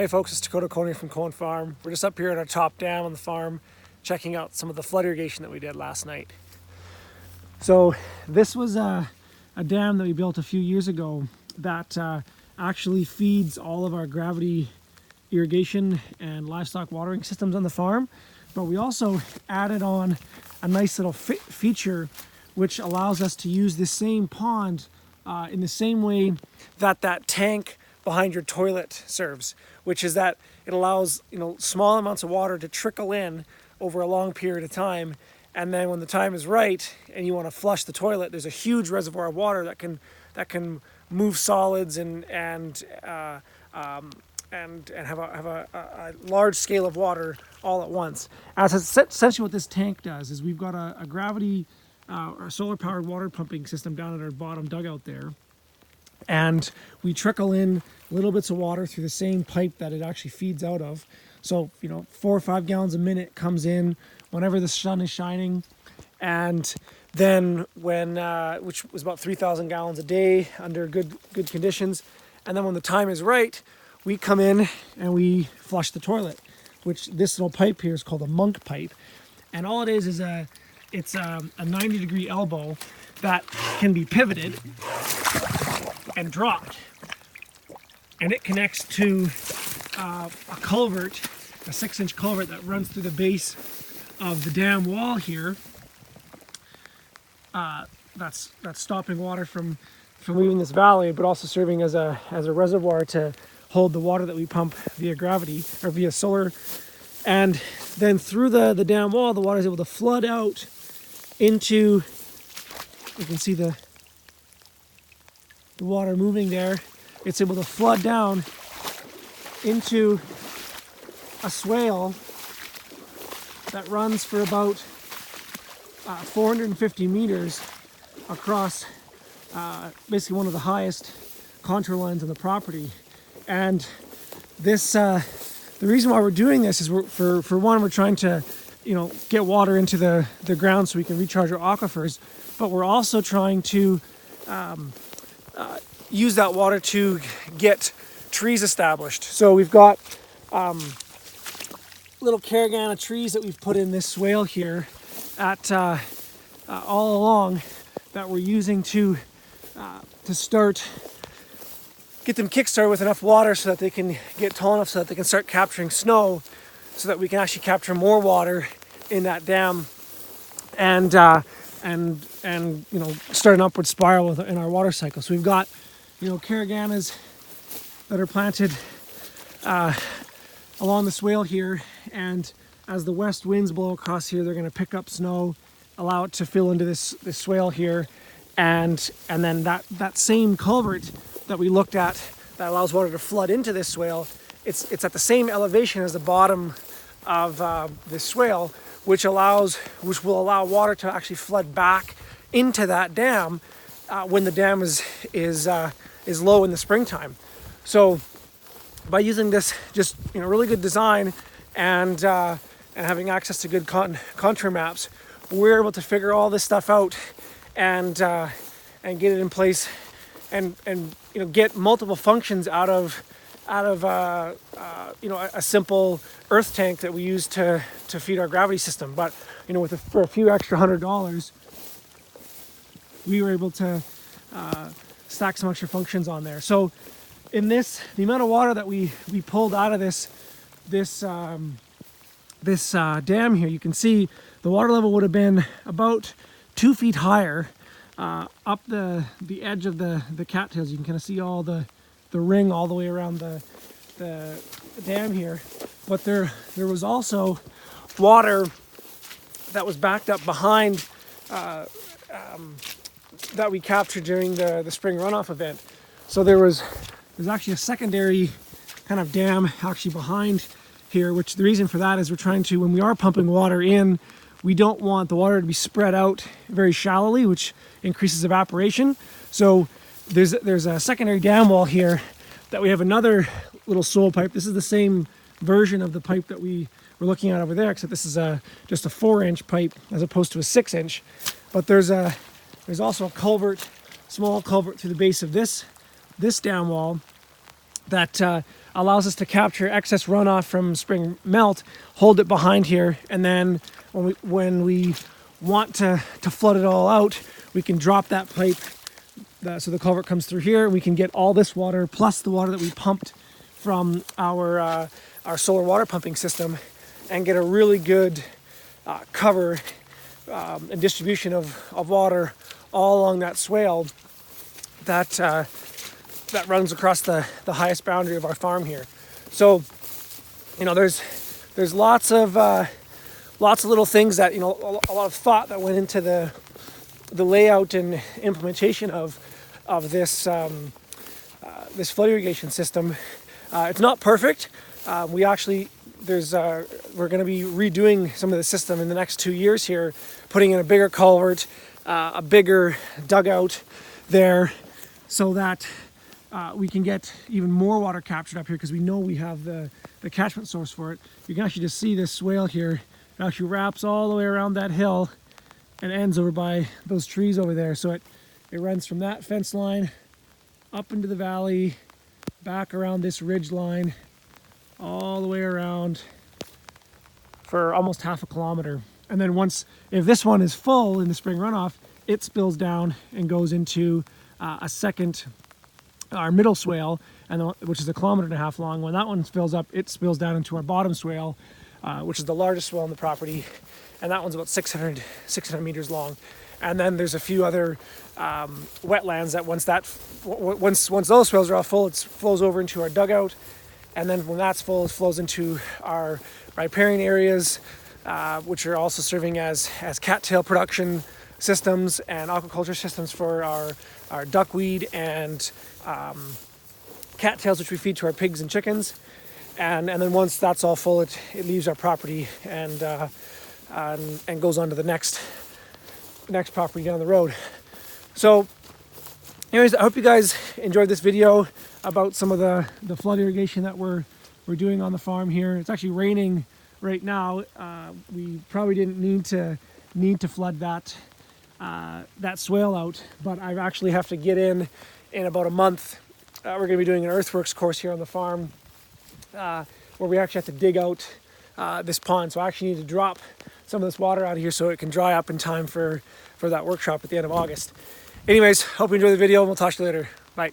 Hey folks, it's Takota Coen from Coen Farm. We're just up here at our top dam on the farm, checking out some of the flood irrigation that we did last night. So this was a dam that we built a few years ago that actually feeds all of our gravity irrigation and livestock watering systems on the farm. But we also added on a nice little feature which allows us to use this same pond in the same way that that tank behind your toilet serves, which is that it allows small amounts of water to trickle in over a long period of time, and then when the time is right and you want to flush the toilet, there's a huge reservoir of water that can move solids and have a large scale of water all at once. As essentially what this tank does is we've got a gravity or solar powered water pumping system down at our bottom dugout there. And we trickle in little bits of water through the same pipe that it actually feeds out of. So, 4 or 5 gallons a minute comes in whenever the sun is shining. And then when, which was about 3,000 gallons a day under good conditions. And then when the time is right, we come in and we flush the toilet, which this little pipe here is called a monk pipe. And all it is it's a 90-degree elbow that can be pivoted and dropped, and it connects to a culvert, a 6-inch culvert that runs through the base of the dam wall here. That's stopping water from leaving this valley, but also serving as a reservoir to hold the water that we pump via gravity or via solar. And then through the dam wall, the water is able to flood out into, you can see the water moving there. It's able to flood down into a swale that runs for about 450 meters across basically one of the highest contour lines on the property. And this, the reason why we're doing this is for one, we're trying to get water into the ground so we can recharge our aquifers, but we're also trying to use that water to get trees established. So we've got little caragana trees that we've put in this swale here at all along that we're using to get them kickstarted with enough water so that they can get tall enough so that they can start capturing snow, so that we can actually capture more water in that dam and start an upward spiral in our water cycle. So we've got caraganas that are planted along the swale here, and as the west winds blow across here, they're going to pick up snow, allow it to fill into this swale here, and then that same culvert that we looked at that allows water to flood into this swale, it's at the same elevation as the bottom of this swale, which will allow water to actually flood back into that dam when the dam is low in the springtime. So by using this just really good design and having access to good contour maps, we're able to figure all this stuff out and get it in place and get multiple functions out of a simple earth tank that we use to feed our gravity system. But for a few extra $100, we were able to stack some extra functions on there. So in this, the amount of water that we pulled out of this dam here, you can see the water level would have been about 2 feet higher up the edge of the cattails. You can kind of see all the ring all the way around the dam here. But there was also water that was backed up behind that we captured during the spring runoff event. So there's actually a secondary kind of dam actually behind here, which the reason for that is we're trying to, when we are pumping water in, we don't want the water to be spread out very shallowly, which increases evaporation. So there's a secondary dam wall here that we have another little soil pipe. This is the same version of the pipe that we were looking at over there, except this is just a 4-inch pipe as opposed to a 6-inch. But there's also a culvert, small culvert through the base of this dam wall that allows us to capture excess runoff from spring melt, hold it behind here, and then when we want to flood it all out, we can drop that pipe so the culvert comes through here. We can get all this water plus the water that we pumped from our solar water pumping system and get a really good cover and distribution of water all along that swale that runs across the highest boundary of our farm here. So, you know, there's lots of little things that, you know, a lot of thought that went into the layout and implementation of this this flood irrigation system. It's not perfect. We actually we're going to be redoing some of the system in the next 2 years here, putting in a bigger culvert, a bigger dugout there, so that we can get even more water captured up here, because we know we have the catchment source for it. You can actually just see this swale here. It actually wraps all the way around that hill and ends over by those trees over there. So it runs from that fence line up into the valley, back around this ridge line, all the way around for almost half a kilometer. And then if this one is full in the spring runoff, it spills down and goes into our middle swale, which is 1.5 kilometers long. When that one fills up, it spills down into our bottom swale, which is the largest swale on the property, and that one's about 600 meters long. And then there's a few other wetlands that once those swales are all full, it flows over into our dugout, and then when that's full, it flows into our riparian areas, which are also serving as cattail production systems and aquaculture systems for our duckweed and cattails, which we feed to our pigs and chickens. And then once that's all full, it leaves our property and goes on to the next property down the road. So anyways, I hope you guys enjoyed this video about some of the flood irrigation that we're doing on the farm here. It's actually raining right now. We probably didn't need to flood that swale out, but I actually have to get in about a month. We're going to be doing an earthworks course here on the farm, where we actually have to dig out this pond. So I actually need to drop some of this water out of here so it can dry up in time for that workshop at the end of August. Anyways, hope you enjoy the video, and we'll talk to you later. Bye.